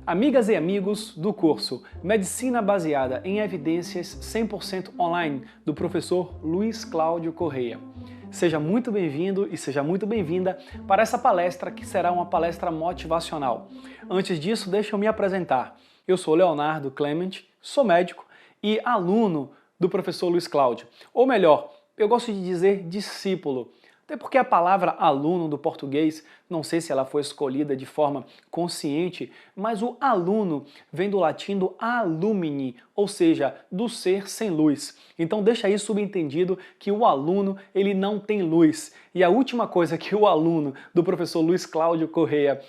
Amigas e amigos do curso Medicina Baseada em Evidências 100% online do professor Luiz Cláudio Correia. Seja muito bem-vindo e seja muito bem-vinda para essa palestra que será uma palestra motivacional. Antes disso, deixa eu me apresentar. Eu sou Leonardo Clement, sou médico e aluno do professor Luiz Cláudio. Ou melhor, eu gosto de dizer discípulo. Até porque a palavra aluno do português, não sei se ela foi escolhida de forma consciente, mas o aluno vem do latim do alumini, ou seja, do ser sem luz. Então deixa aí subentendido que o aluno ele não tem luz. E a última coisa que o aluno do professor Luiz Cláudio Correia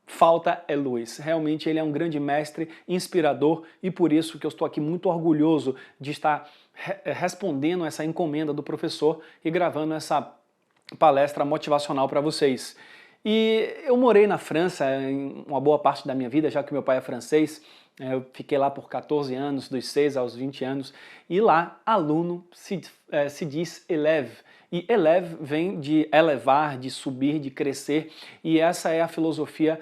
falta é luz. Realmente ele é um grande mestre, inspirador e por isso que eu estou aqui muito orgulhoso de estar respondendo essa encomenda do professor e gravando essa palestra motivacional para vocês. E eu morei na França em uma boa parte da minha vida, já que meu pai é francês. Eu fiquei lá por 14 anos, dos 6 aos 20 anos, e lá aluno se diz élève. E élève vem de elevar, de subir, de crescer, e essa é a filosofia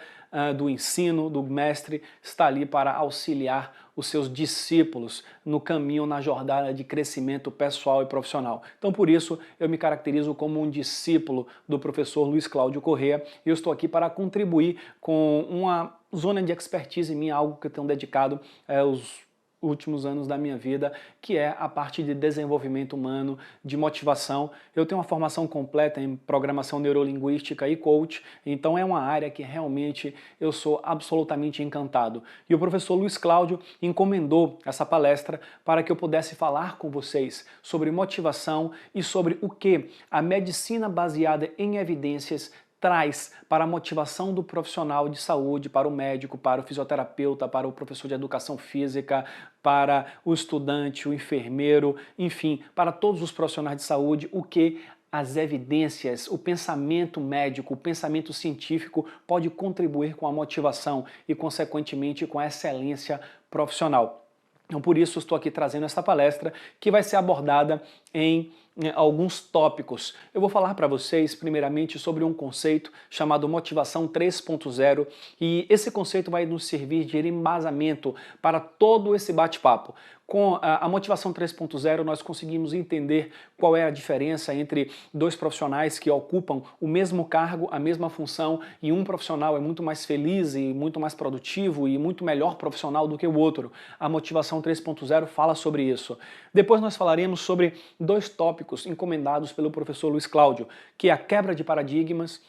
do ensino, do mestre, está ali para auxiliar os seus discípulos no caminho, na jornada de crescimento pessoal e profissional. Então, por isso, eu me caracterizo como um discípulo do professor Luiz Cláudio Correia e eu estou aqui para contribuir com uma zona de expertise minha, algo que eu tenho dedicado aos últimos anos da minha vida, que é a parte de desenvolvimento humano, de motivação. Eu tenho uma formação completa em programação neurolinguística e coach, então é uma área que realmente eu sou absolutamente encantado. E o professor Luiz Cláudio encomendou essa palestra para que eu pudesse falar com vocês sobre motivação e sobre o que a medicina baseada em evidências traz para a motivação do profissional de saúde, para o médico, para o fisioterapeuta, para o professor de educação física, para o estudante, o enfermeiro, enfim, para todos os profissionais de saúde, o que as evidências, o pensamento médico, o pensamento científico pode contribuir com a motivação e, consequentemente, com a excelência profissional. Então, por isso, estou aqui trazendo essa palestra que vai ser abordada em alguns tópicos. Eu vou falar para vocês, primeiramente, sobre um conceito chamado Motivação 3.0 e esse conceito vai nos servir de embasamento para todo esse bate-papo. Com a Motivação 3.0, nós conseguimos entender qual é a diferença entre dois profissionais que ocupam o mesmo cargo, a mesma função, e um profissional é muito mais feliz e muito mais produtivo e muito melhor profissional do que o outro. A Motivação 3.0 fala sobre isso. Depois nós falaremos sobre dois tópicos encomendados pelo professor Luiz Cláudio, que é a quebra de paradigmas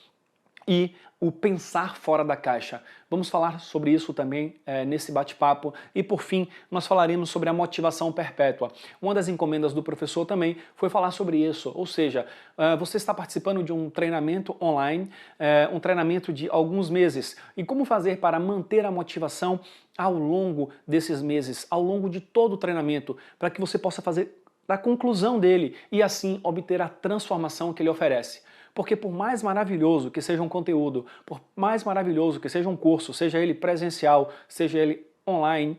e o pensar fora da caixa. Vamos falar sobre isso também nesse bate-papo. E por fim, nós falaremos sobre a motivação perpétua. Uma das encomendas do professor também foi falar sobre isso, ou seja, você está participando de um treinamento online, um treinamento de alguns meses. E como fazer para manter a motivação ao longo desses meses, ao longo de todo o treinamento, para que você possa fazer a conclusão dele e assim obter a transformação que ele oferece. Porque por mais maravilhoso que seja um conteúdo, por mais maravilhoso que seja um curso, seja ele presencial, seja ele online,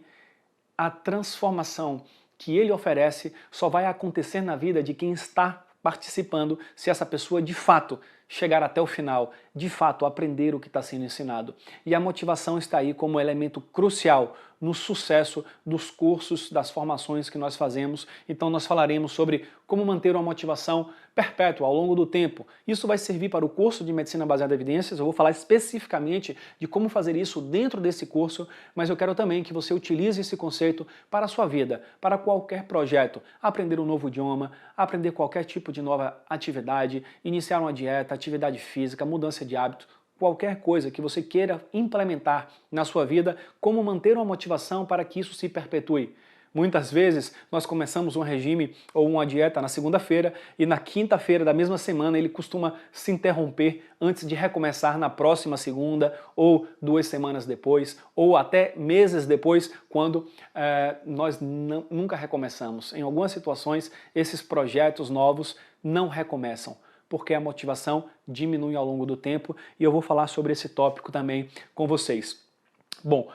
a transformação que ele oferece só vai acontecer na vida de quem está participando se essa pessoa de fato chegar até o final, de fato aprender o que está sendo ensinado. E a motivação está aí como elemento crucial no sucesso dos cursos, das formações que nós fazemos. Então nós falaremos sobre como manter uma motivação perpétua ao longo do tempo. Isso vai servir para o curso de Medicina Baseada em Evidências, eu vou falar especificamente de como fazer isso dentro desse curso, mas eu quero também que você utilize esse conceito para a sua vida, para qualquer projeto, aprender um novo idioma, aprender qualquer tipo de nova atividade, iniciar uma dieta, atividade física, mudança de hábito, qualquer coisa que você queira implementar na sua vida, como manter uma motivação para que isso se perpetue. Muitas vezes nós começamos um regime ou uma dieta na segunda-feira e na quinta-feira da mesma semana ele costuma se interromper antes de recomeçar na próxima segunda ou 2 semanas depois ou até meses depois quando nós nunca recomeçamos. Em algumas situações esses projetos novos não recomeçam, porque a motivação diminui ao longo do tempo e eu vou falar sobre esse tópico também com vocês. Bom,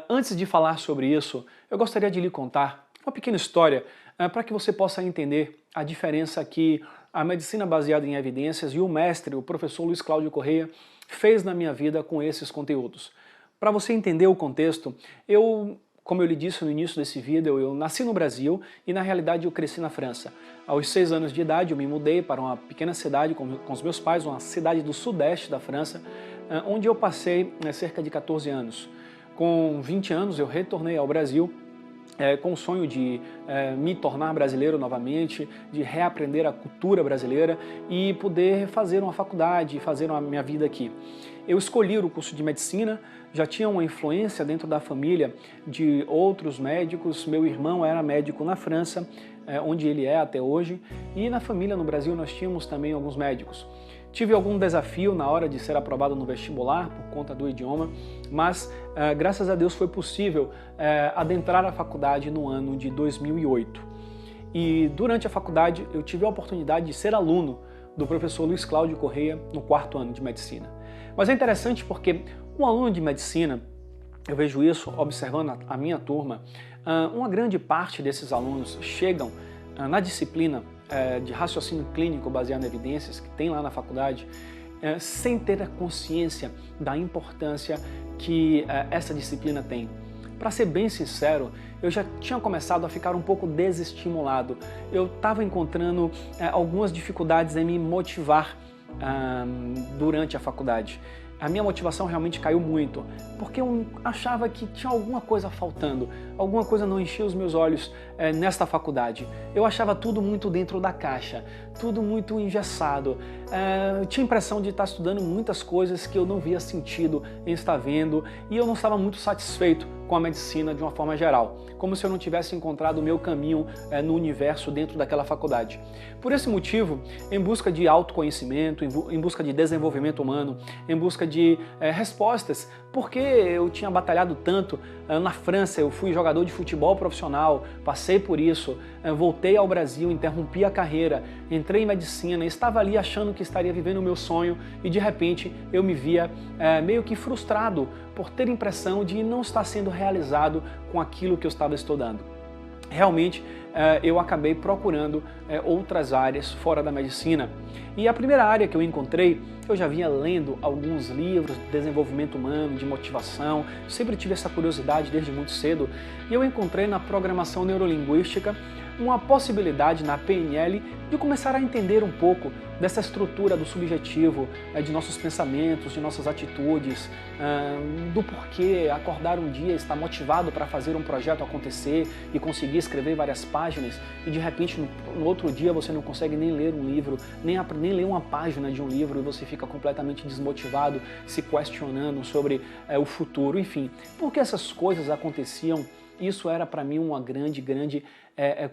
antes de falar sobre isso, eu gostaria de lhe contar uma pequena história para que você possa entender a diferença que a medicina baseada em evidências e o mestre, o professor Luiz Cláudio Correia, fez na minha vida com esses conteúdos. Para você entender o contexto, como eu lhe disse no início desse vídeo, eu nasci no Brasil e na realidade eu cresci na França. Aos 6 anos de idade eu me mudei para uma pequena cidade com os meus pais, uma cidade do sudeste da França, onde eu passei cerca de 14 anos. Com 20 anos eu retornei ao Brasil com o sonho de me tornar brasileiro novamente, de reaprender a cultura brasileira e poder fazer uma faculdade, fazer a minha vida aqui. Eu escolhi o curso de medicina, já tinha uma influência dentro da família de outros médicos, meu irmão era médico na França, onde ele é até hoje, e na família no Brasil nós tínhamos também alguns médicos. Tive algum desafio na hora de ser aprovado no vestibular por conta do idioma, mas graças a Deus foi possível adentrar a faculdade no ano de 2008. E durante a faculdade eu tive a oportunidade de ser aluno do professor Luiz Cláudio Correia no 4º ano de medicina. Mas é interessante porque um aluno de medicina, eu vejo isso observando a minha turma, uma grande parte desses alunos chegam na disciplina de raciocínio clínico baseado em evidências que tem lá na faculdade, sem ter a consciência da importância que essa disciplina tem. Para ser bem sincero, eu já tinha começado a ficar um pouco desestimulado. Eu estava encontrando algumas dificuldades em me motivar durante a faculdade. A minha motivação realmente caiu muito, porque eu achava que tinha alguma coisa faltando, alguma coisa não enchia os meus olhos nesta faculdade. Eu achava tudo muito dentro da caixa, tudo muito engessado. Eu tinha a impressão de estar estudando muitas coisas que eu não via sentido em estar vendo e eu não estava muito satisfeito com a medicina de uma forma geral, como se eu não tivesse encontrado o meu caminho no universo dentro daquela faculdade. Por esse motivo, em busca de autoconhecimento, em busca de desenvolvimento humano, em busca de respostas, porque eu tinha batalhado tanto na França, eu fui jogador de futebol profissional, passei por isso, voltei ao Brasil, interrompi a carreira, entrei em medicina, estava ali achando que estaria vivendo o meu sonho e de repente eu me via meio que frustrado por ter a impressão de não estar sendo realizado com aquilo que eu estava estudando. Realmente eu acabei procurando outras áreas fora da medicina. E a primeira área que eu encontrei, eu já vinha lendo alguns livros de desenvolvimento humano, de motivação, sempre tive essa curiosidade desde muito cedo, e eu encontrei na programação neurolinguística uma possibilidade na PNL de começar a entender um pouco dessa estrutura do subjetivo, de nossos pensamentos, de nossas atitudes, do porquê acordar um dia, estar motivado para fazer um projeto acontecer e conseguir escrever várias páginas e de repente no outro dia você não consegue nem ler um livro, nem ler uma página de um livro e você fica completamente desmotivado, se questionando sobre o futuro, enfim. Por que essas coisas aconteciam? Isso era para mim uma grande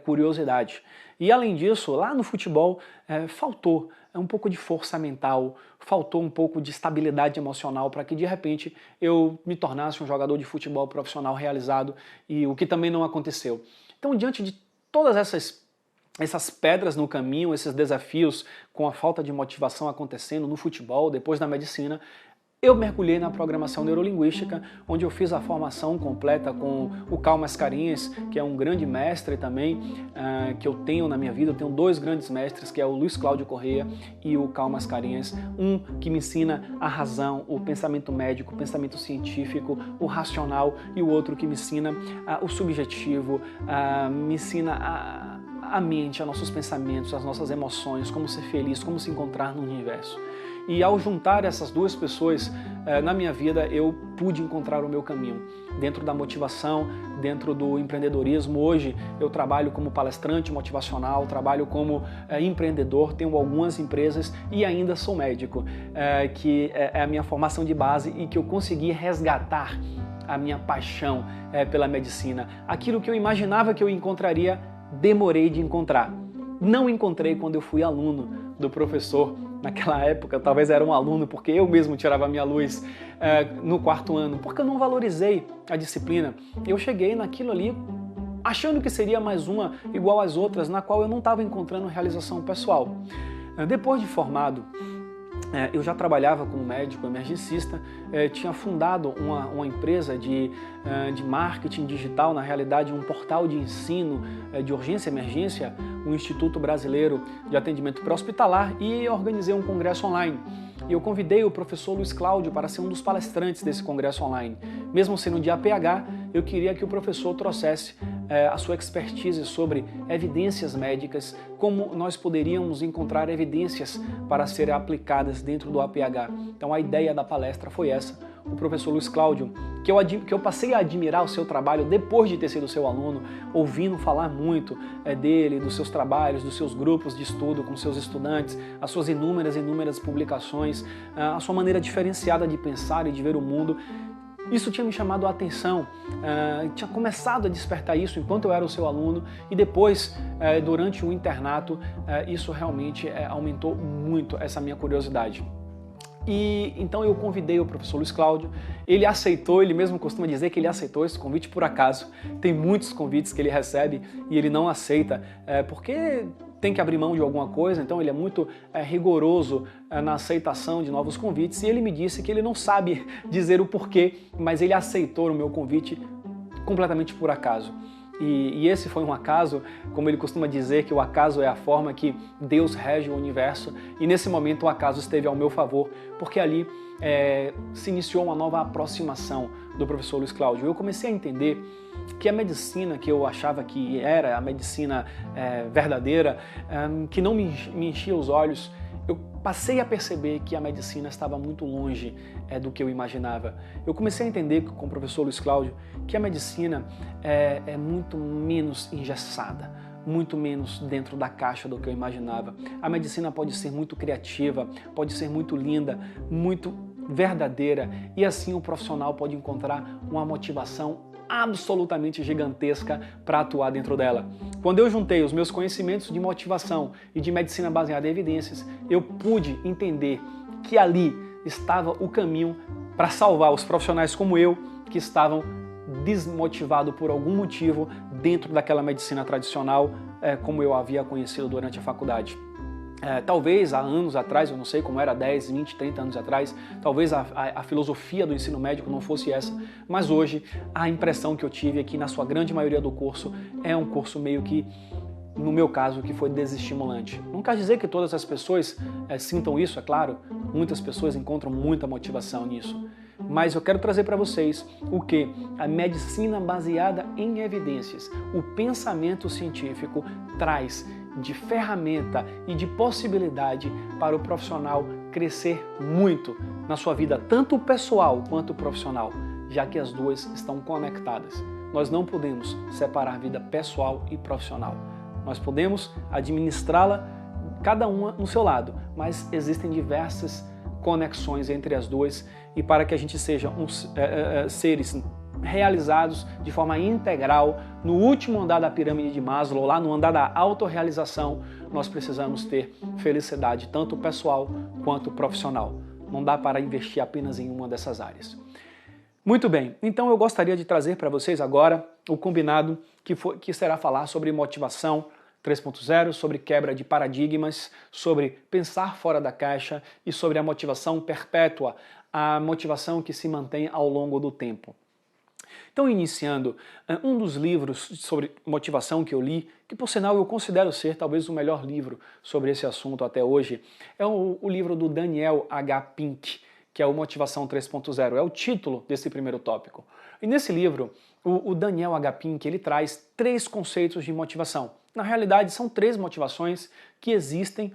curiosidade. E além disso, lá no futebol faltou um pouco de força mental, faltou um pouco de estabilidade emocional para que de repente eu me tornasse um jogador de futebol profissional realizado, e o que também não aconteceu. Então, diante de todas essas pedras no caminho, esses desafios com a falta de motivação acontecendo no futebol, depois da medicina, eu mergulhei na programação neurolinguística, onde eu fiz a formação completa com o Karl Mascarenhas, que é um grande mestre também, que eu tenho na minha vida. Eu tenho dois grandes mestres, que é o Luiz Cláudio Correia e o Karl Mascarenhas. Um que me ensina a razão, o pensamento médico, o pensamento científico, o racional, e o outro que me ensina o subjetivo, me ensina a mente, a nossos pensamentos, as nossas emoções, como ser feliz, como se encontrar no universo. E ao juntar essas duas pessoas na minha vida, eu pude encontrar o meu caminho. Dentro da motivação, dentro do empreendedorismo, hoje eu trabalho como palestrante motivacional, trabalho como empreendedor, tenho algumas empresas e ainda sou médico, que é a minha formação de base e que eu consegui resgatar a minha paixão pela medicina. Aquilo que eu imaginava que eu encontraria, demorei de encontrar. Não encontrei quando eu fui aluno do professor. Naquela época, talvez era um aluno, porque eu mesmo tirava a minha luz no 4º ano, porque eu não valorizei a disciplina. Eu cheguei naquilo ali achando que seria mais uma igual às outras, na qual eu não estava encontrando realização pessoal. Depois de formado, Eu já trabalhava como médico emergencista, tinha fundado uma empresa de marketing digital, na realidade um portal de ensino de urgência e emergência, o Instituto Brasileiro de Atendimento Pré-Hospitalar, e organizei um congresso online. E eu convidei o professor Luiz Cláudio para ser um dos palestrantes desse congresso online. Mesmo sendo de APH, eu queria que o professor trouxesse a sua expertise sobre evidências médicas, como nós poderíamos encontrar evidências para serem aplicadas dentro do APH. Então a ideia da palestra foi essa. O professor Luiz Cláudio, que eu passei a admirar o seu trabalho depois de ter sido seu aluno, ouvindo falar muito dele, dos seus trabalhos, dos seus grupos de estudo com seus estudantes, as suas inúmeras publicações, a sua maneira diferenciada de pensar e de ver o mundo. Isso tinha me chamado a atenção, tinha começado a despertar isso enquanto eu era o seu aluno, e depois, durante o internato, isso realmente aumentou muito essa minha curiosidade. E então eu convidei o professor Luiz Cláudio, ele aceitou, ele mesmo costuma dizer que ele aceitou esse convite por acaso. Tem muitos convites que ele recebe e ele não aceita, porque tem que abrir mão de alguma coisa, então ele é muito rigoroso na aceitação de novos convites, e ele me disse que ele não sabe dizer o porquê, mas ele aceitou o meu convite completamente por acaso. E esse foi um acaso, como ele costuma dizer, que o acaso é a forma que Deus rege o universo, e nesse momento o acaso esteve ao meu favor, porque ali se iniciou uma nova aproximação do professor Luiz Cláudio. Eu comecei a entender que a medicina que eu achava que era a medicina verdadeira, que não me enchia os olhos, eu passei a perceber que a medicina estava muito longe do que eu imaginava. Eu comecei a entender com o professor Luiz Cláudio que a medicina é muito menos engessada, muito menos dentro da caixa do que eu imaginava. A medicina pode ser muito criativa, pode ser muito linda, muito verdadeira, e assim o profissional pode encontrar uma motivação absolutamente gigantesca para atuar dentro dela. Quando eu juntei os meus conhecimentos de motivação e de medicina baseada em evidências, eu pude entender que ali estava o caminho para salvar os profissionais como eu, que estavam desmotivados por algum motivo dentro daquela medicina tradicional, como eu havia conhecido durante a faculdade. Talvez há anos atrás, eu não sei como era, 10, 20, 30 anos atrás, talvez a filosofia do ensino médico não fosse essa, mas hoje a impressão que eu tive é que na sua grande maioria do curso é um curso meio que, no meu caso, que foi desestimulante. Não quer dizer que todas as pessoas sintam isso, é claro, muitas pessoas encontram muita motivação nisso. Mas eu quero trazer para vocês o que? A medicina baseada em evidências, o pensamento científico traz de ferramenta e de possibilidade para o profissional crescer muito na sua vida, tanto pessoal quanto profissional, já que as duas estão conectadas. Nós não podemos separar vida pessoal e profissional. Nós podemos administrá-la, cada uma no seu lado, mas existem diversas conexões entre as duas, e para que a gente seja seres realizados de forma integral no último andar da pirâmide de Maslow, lá no andar da autorrealização, nós precisamos ter felicidade tanto pessoal quanto profissional. Não dá para investir apenas em uma dessas áreas. Muito bem, então eu gostaria de trazer para vocês agora o combinado que será falar sobre motivação 3.0, sobre quebra de paradigmas, sobre pensar fora da caixa e sobre a motivação perpétua, a motivação que se mantém ao longo do tempo. Então, iniciando, um dos livros sobre motivação que eu li, que por sinal eu considero ser talvez o melhor livro sobre esse assunto até hoje, é o livro do Daniel H. Pink, que é o Motivação 3.0, é o título desse primeiro tópico. E nesse livro, o Daniel H. Pink, ele traz 3 conceitos de motivação. Na realidade, são 3 motivações que existem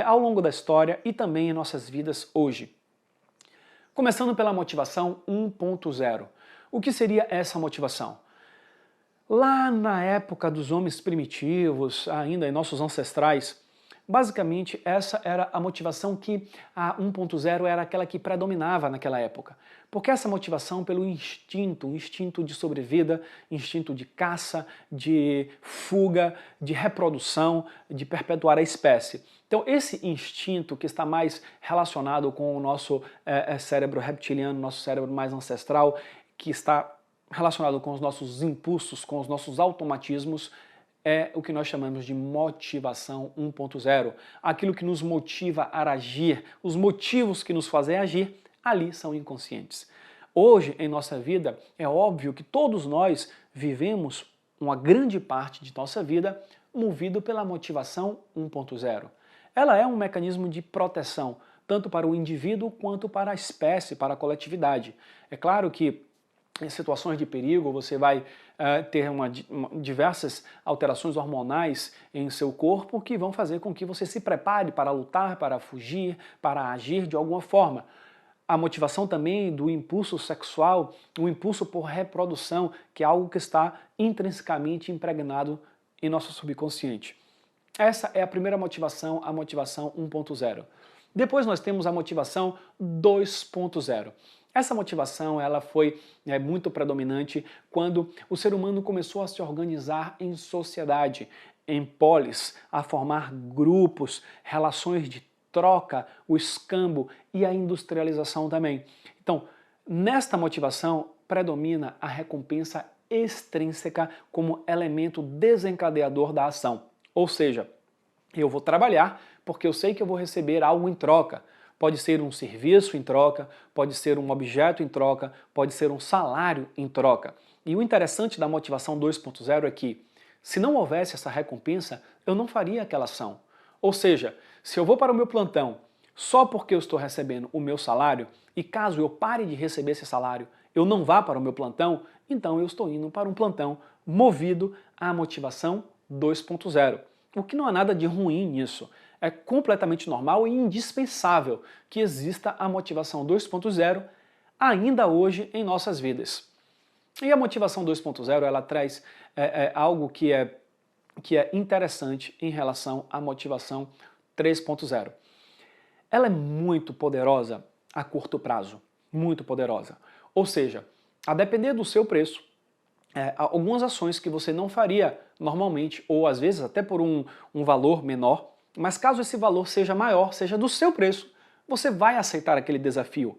ao longo da história e também em nossas vidas hoje. Começando pela motivação 1.0. O que seria essa motivação? Lá na época dos homens primitivos, ainda em nossos ancestrais, basicamente essa era a motivação que a 1.0 era aquela que predominava naquela época. Porque essa motivação pelo instinto, um instinto de sobrevida, instinto de caça, de fuga, de reprodução, de perpetuar a espécie. Então esse instinto que está mais relacionado com o nosso cérebro reptiliano, nosso cérebro mais ancestral, que está relacionado com os nossos impulsos, com os nossos automatismos, é o que nós chamamos de motivação 1.0. Aquilo que nos motiva a agir, os motivos que nos fazem agir, ali são inconscientes. Hoje, em nossa vida, é óbvio que todos nós vivemos uma grande parte de nossa vida movido pela motivação 1.0. Ela é um mecanismo de proteção, tanto para o indivíduo quanto para a espécie, para a coletividade. É claro que em situações de perigo você vai ter diversas alterações hormonais em seu corpo que vão fazer com que você se prepare para lutar, para fugir, para agir de alguma forma. A motivação também do impulso sexual, o impulso por reprodução, que é algo que está intrinsecamente impregnado em nosso subconsciente. Essa é a primeira motivação, a motivação 1.0. Depois nós temos a motivação 2.0. Essa motivação ela foi muito predominante quando o ser humano começou a se organizar em sociedade, em polis, a formar grupos, relações de troca, o escambo e a industrialização também. Então, nesta motivação predomina a recompensa extrínseca como elemento desencadeador da ação. Ou seja, eu vou trabalhar porque eu sei que eu vou receber algo em troca. Pode ser um serviço em troca, pode ser um objeto em troca, pode ser um salário em troca. E o interessante da motivação 2.0 é que, se não houvesse essa recompensa, eu não faria aquela ação. Ou seja, se eu vou para o meu plantão só porque eu estou recebendo o meu salário, e caso eu pare de receber esse salário, eu não vá para o meu plantão, então eu estou indo para um plantão movido à motivação 2.0. O que não há nada de ruim nisso. É completamente normal e indispensável que exista a motivação 2.0 ainda hoje em nossas vidas. E a motivação 2.0 ela traz algo que é interessante em relação à motivação 3.0. Ela é muito poderosa a curto prazo, muito poderosa. Ou seja, a depender do seu preço, algumas ações que você não faria normalmente, ou às vezes até por um valor menor, mas caso esse valor seja maior, seja do seu preço, você vai aceitar aquele desafio.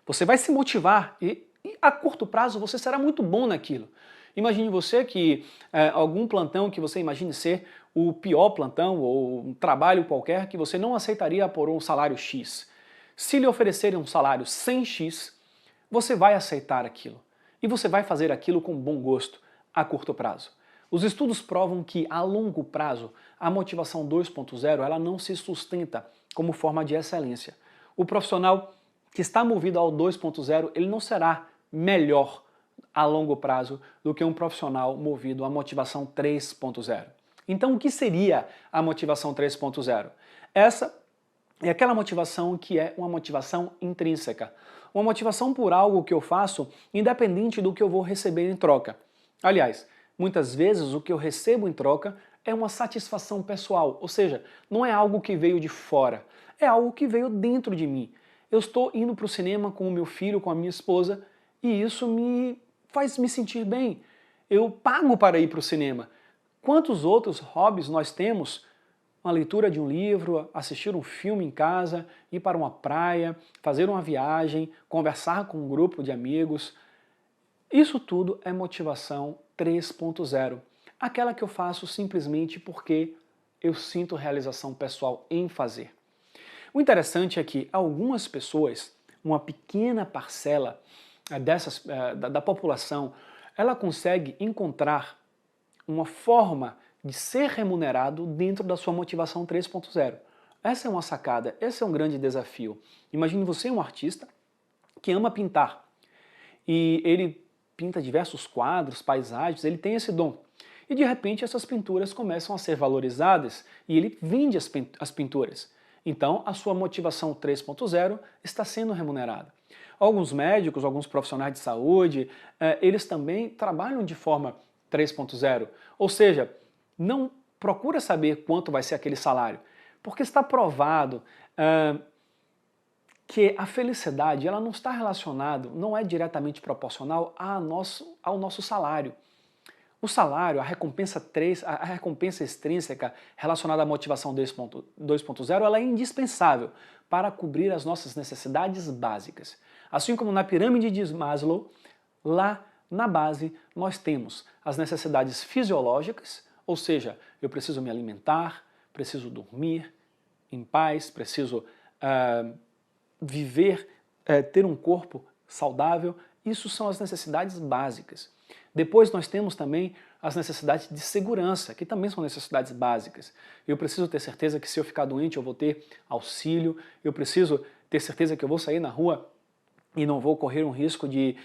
Você vai se motivar e a curto prazo você será muito bom naquilo. Imagine você que algum plantão que você imagine ser o pior plantão ou um trabalho qualquer que você não aceitaria por um salário X. Se lhe oferecerem um salário 100x, você vai aceitar aquilo. E você vai fazer aquilo com bom gosto, a curto prazo. Os estudos provam que, a longo prazo, a motivação 2.0 ela não se sustenta como forma de excelência. O profissional que está movido ao 2.0, ele não será melhor a longo prazo do que um profissional movido à motivação 3.0. Então, o que seria a motivação 3.0? Essa é aquela motivação que é uma motivação intrínseca. Uma motivação por algo que eu faço independente do que eu vou receber em troca. Aliás, muitas vezes o que eu recebo em troca é uma satisfação pessoal, ou seja, não é algo que veio de fora, é algo que veio dentro de mim. Eu estou indo para o cinema com o meu filho, com a minha esposa, e isso me faz me sentir bem. Eu pago para ir para o cinema. Quantos outros hobbies nós temos? Uma leitura de um livro, assistir um filme em casa, ir para uma praia, fazer uma viagem, conversar com um grupo de amigos. Isso tudo é motivação 3.0. Aquela que eu faço simplesmente porque eu sinto realização pessoal em fazer. O interessante é que algumas pessoas, uma pequena parcela da população, ela consegue encontrar uma forma de ser remunerado dentro da sua motivação 3.0. Essa é uma sacada, esse é um grande desafio. Imagine você um artista que ama pintar e ele pinta diversos quadros, paisagens, ele tem esse dom. E de repente essas pinturas começam a ser valorizadas e ele vende as pinturas. Então a sua motivação 3.0 está sendo remunerada. Alguns médicos, alguns profissionais de saúde, eles também trabalham de forma 3.0, ou seja, não procura saber quanto vai ser aquele salário, porque está provado que a felicidade ela não está relacionada, não é diretamente proporcional ao nosso salário. O salário, a recompensa extrínseca relacionada à motivação 2.0, ela é indispensável para cobrir as nossas necessidades básicas. Assim como na pirâmide de Maslow, lá na base nós temos as necessidades fisiológicas, Ou seja, eu preciso me alimentar, preciso dormir em paz, preciso viver, ter um corpo saudável. Isso são as necessidades básicas. Depois nós temos também as necessidades de segurança, que também são necessidades básicas. Eu preciso ter certeza que se eu ficar doente eu vou ter auxílio, eu preciso ter certeza que eu vou sair na rua e não vou correr um risco de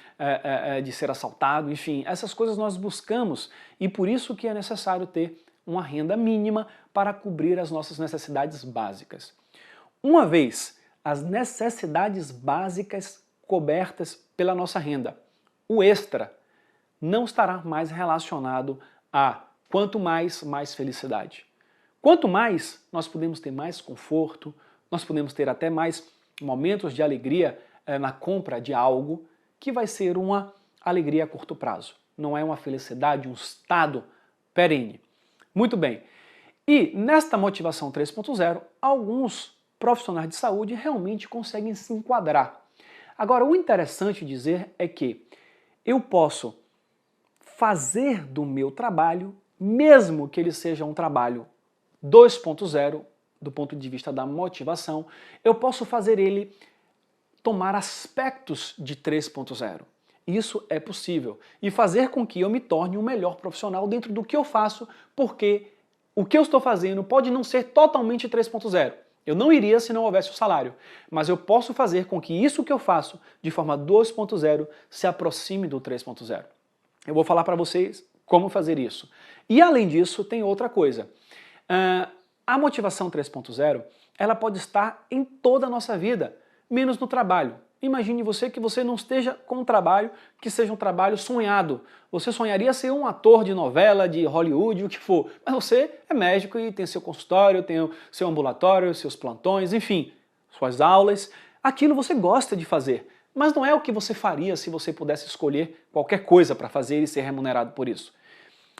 ser assaltado, enfim, essas coisas nós buscamos e por isso que é necessário ter uma renda mínima para cobrir as nossas necessidades básicas. Uma vez as necessidades básicas cobertas pela nossa renda, o extra não estará mais relacionado a quanto mais, mais felicidade. Quanto mais, nós podemos ter mais conforto, nós podemos ter até mais momentos de alegria na compra de algo que vai ser uma alegria a curto prazo. Não é uma felicidade, um estado perene. Muito bem. E nesta motivação 3.0, alguns profissionais de saúde realmente conseguem se enquadrar. Agora, o interessante dizer é que eu posso fazer do meu trabalho, mesmo que ele seja um trabalho 2.0, do ponto de vista da motivação, eu posso fazer ele tomar aspectos de 3.0. Isso é possível. E fazer com que eu me torne um melhor profissional dentro do que eu faço, porque o que eu estou fazendo pode não ser totalmente 3.0. Eu não iria se não houvesse o salário, mas eu posso fazer com que isso que eu faço de forma 2.0 se aproxime do 3.0. Eu vou falar para vocês como fazer isso. E além disso, tem outra coisa. A motivação 3.0, ela pode estar em toda a nossa vida, menos no trabalho. Imagine você que você não esteja com um trabalho que seja um trabalho sonhado. Você sonharia ser um ator de novela, de Hollywood, o que for. Mas você é médico e tem seu consultório, tem o seu ambulatório, seus plantões, enfim, suas aulas. Aquilo você gosta de fazer. Mas não é o que você faria se você pudesse escolher qualquer coisa para fazer e ser remunerado por isso.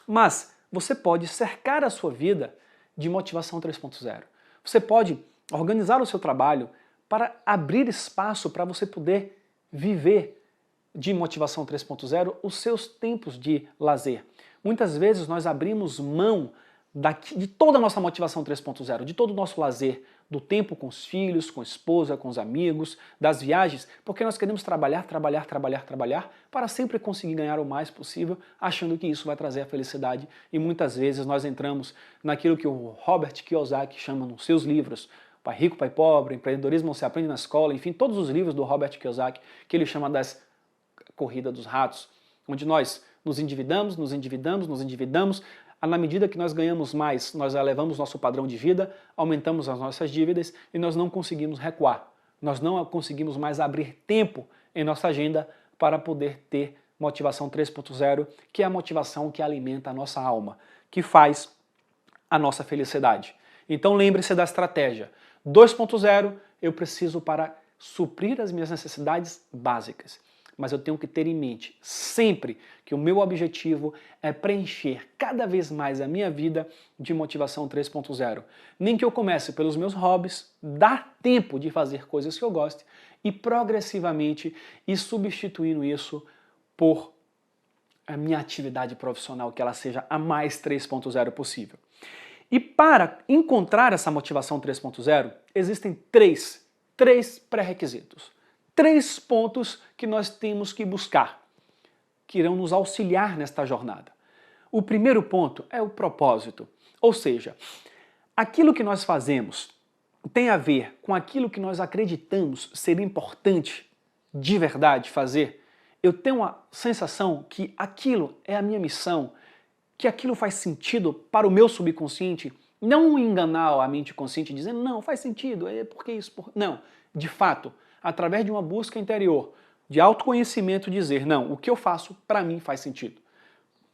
Mas você pode cercar a sua vida de motivação 3.0. Você pode organizar o seu trabalho para abrir espaço para você poder viver de motivação 3.0 os seus tempos de lazer. Muitas vezes nós abrimos mão de toda a nossa motivação 3.0, de todo o nosso lazer, do tempo com os filhos, com a esposa, com os amigos, das viagens, porque nós queremos trabalhar para sempre conseguir ganhar o mais possível, achando que isso vai trazer a felicidade. E muitas vezes nós entramos naquilo que o Robert Kiyosaki chama nos seus livros, Pai Rico, Pai Pobre, Empreendedorismo não se aprende na escola, enfim, todos os livros do Robert Kiyosaki, que ele chama das corrida dos ratos, onde nós nos endividamos, na medida que nós ganhamos mais, nós elevamos nosso padrão de vida, aumentamos as nossas dívidas e nós não conseguimos recuar. Nós não conseguimos mais abrir tempo em nossa agenda para poder ter motivação 3.0, que é a motivação que alimenta a nossa alma, que faz a nossa felicidade. Então lembre-se da estratégia. 2.0, eu preciso para suprir as minhas necessidades básicas. Mas eu tenho que ter em mente sempre que o meu objetivo é preencher cada vez mais a minha vida de motivação 3.0. Nem que eu comece pelos meus hobbies, dar tempo de fazer coisas que eu goste e progressivamente ir substituindo isso por a minha atividade profissional, que ela seja a mais 3.0 possível. E para encontrar essa motivação 3.0, existem três pré-requisitos. 3 pontos que nós temos que buscar, que irão nos auxiliar nesta jornada. O primeiro ponto é o propósito, ou seja, aquilo que nós fazemos tem a ver com aquilo que nós acreditamos ser importante de verdade fazer. Eu tenho a sensação que aquilo é a minha missão, que aquilo faz sentido para o meu subconsciente, não enganar a mente consciente dizendo, não, faz sentido, é porque isso... Não, de fato, através de uma busca interior, de autoconhecimento, dizer, não, o que eu faço para mim faz sentido.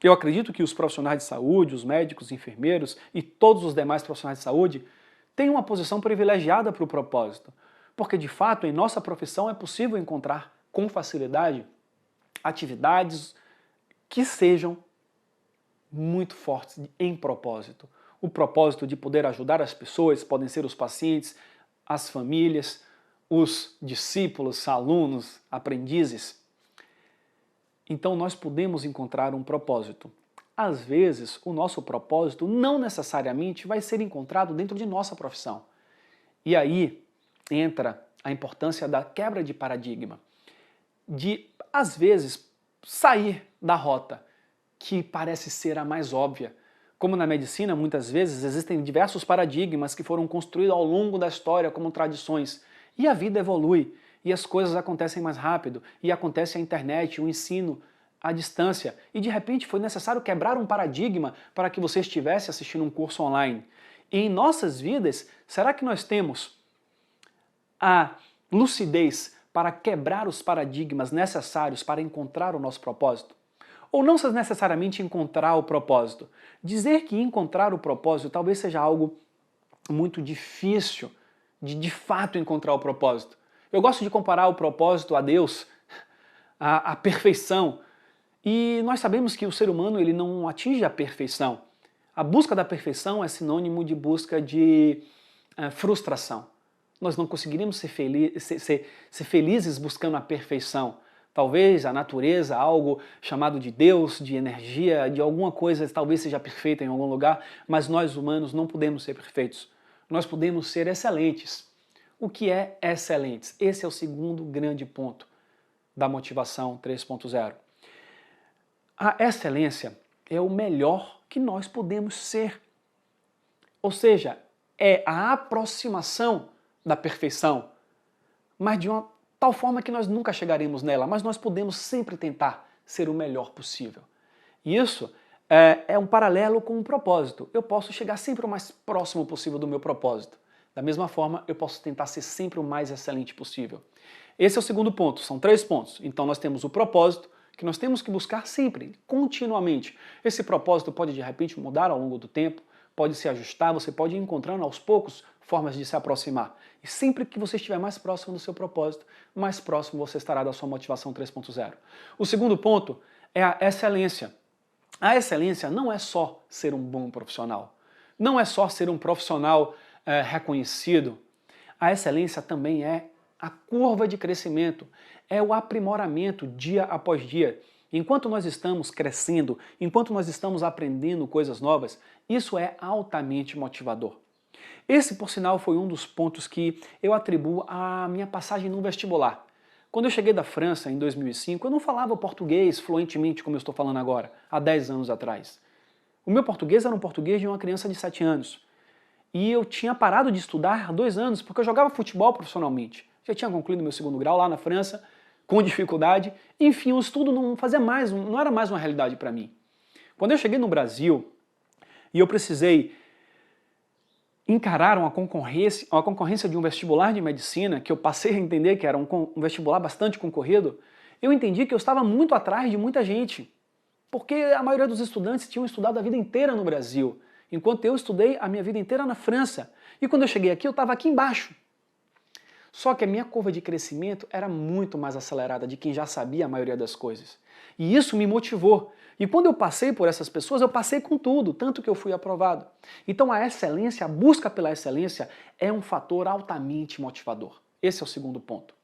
Eu acredito que os profissionais de saúde, os médicos, enfermeiros e todos os demais profissionais de saúde têm uma posição privilegiada para o propósito, porque de fato em nossa profissão é possível encontrar com facilidade atividades que sejam muito fortes em propósito. O propósito de poder ajudar as pessoas, podem ser os pacientes, as famílias, os discípulos, alunos, aprendizes. Então nós podemos encontrar um propósito. às vezes o nosso propósito não necessariamente vai ser encontrado dentro de nossa profissão. E aí entra a importância da quebra de paradigma, de, às vezes, sair da rota que parece ser a mais óbvia. Como na medicina, muitas vezes existem diversos paradigmas que foram construídos ao longo da história como tradições, e a vida evolui, e as coisas acontecem mais rápido, e acontece a internet, o ensino à distância, e de repente foi necessário quebrar um paradigma para que você estivesse assistindo um curso online. E em nossas vidas, será que nós temos a lucidez para quebrar os paradigmas necessários para encontrar o nosso propósito? Ou não necessariamente encontrar o propósito. Dizer que encontrar o propósito talvez seja algo muito difícil de fato encontrar o propósito. Eu gosto de comparar o propósito a Deus, a perfeição. E nós sabemos que o ser humano ele não atinge a perfeição. A busca da perfeição é sinônimo de busca de frustração. Nós não conseguiríamos ser felizes buscando a perfeição. Talvez a natureza, algo chamado de Deus, de energia, de alguma coisa, talvez seja perfeita em algum lugar, mas nós humanos não podemos ser perfeitos. Nós podemos ser excelentes. O que é excelentes? Esse é o segundo grande ponto da motivação 3.0. A excelência é o melhor que nós podemos ser. Ou seja, é a aproximação da perfeição, mas de uma tal forma que nós nunca chegaremos nela, mas nós podemos sempre tentar ser o melhor possível. E isso é um paralelo com um propósito. Eu posso chegar sempre o mais próximo possível do meu propósito. Da mesma forma, eu posso tentar ser sempre o mais excelente possível. Esse é o segundo ponto, são 3 pontos. Então nós temos o propósito, que nós temos que buscar sempre, continuamente. Esse propósito pode de repente mudar ao longo do tempo, pode se ajustar, você pode ir encontrando aos poucos formas de se aproximar. E sempre que você estiver mais próximo do seu propósito, mais próximo você estará da sua motivação 3.0. O segundo ponto é a excelência. A excelência não é só ser um bom profissional, não é só ser um profissional reconhecido. A excelência também é a curva de crescimento, é o aprimoramento dia após dia. Enquanto nós estamos crescendo, enquanto nós estamos aprendendo coisas novas, isso é altamente motivador. Esse, por sinal, foi um dos pontos que eu atribuo à minha passagem no vestibular. Quando eu cheguei da França em 2005, eu não falava português fluentemente como eu estou falando agora, há 10 anos atrás. O meu português era um português de uma criança de 7 anos. E eu tinha parado de estudar há 2 anos, porque eu jogava futebol profissionalmente. Já tinha concluído meu 2º grau lá na França, com dificuldade. Enfim, o estudo não era mais uma realidade para mim. Quando eu cheguei no Brasil e eu precisei encarar uma concorrência de um vestibular de medicina, que eu passei a entender que era um vestibular bastante concorrido, eu entendi que eu estava muito atrás de muita gente, porque a maioria dos estudantes tinham estudado a vida inteira no Brasil, enquanto eu estudei a minha vida inteira na França. E quando eu cheguei aqui, eu estava aqui embaixo. Só que a minha curva de crescimento era muito mais acelerada de quem já sabia a maioria das coisas. E isso me motivou. E quando eu passei por essas pessoas, eu passei com tudo, tanto que eu fui aprovado. Então a excelência, a busca pela excelência é um fator altamente motivador. Esse é o segundo ponto.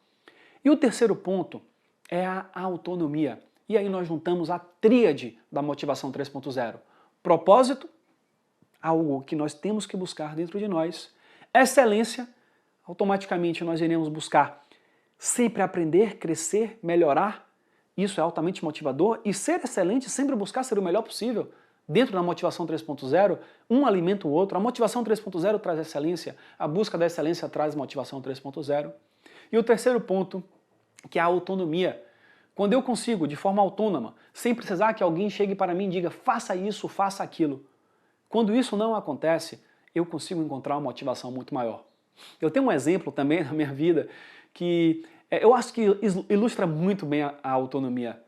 E o terceiro ponto é a autonomia. E aí nós juntamos a tríade da motivação 3.0. Propósito, algo que nós temos que buscar dentro de nós. Excelência, automaticamente nós iremos buscar sempre aprender, crescer, melhorar. Isso é altamente motivador. E ser excelente, sempre buscar ser o melhor possível. Dentro da motivação 3.0, um alimenta o outro. A motivação 3.0 traz excelência, a busca da excelência traz motivação 3.0. E o terceiro ponto, que é a autonomia. Quando eu consigo, de forma autônoma, sem precisar que alguém chegue para mim e diga faça isso, faça aquilo. Quando isso não acontece, eu consigo encontrar uma motivação muito maior. Eu tenho um exemplo também na minha vida que eu acho que ilustra muito bem a autonomia.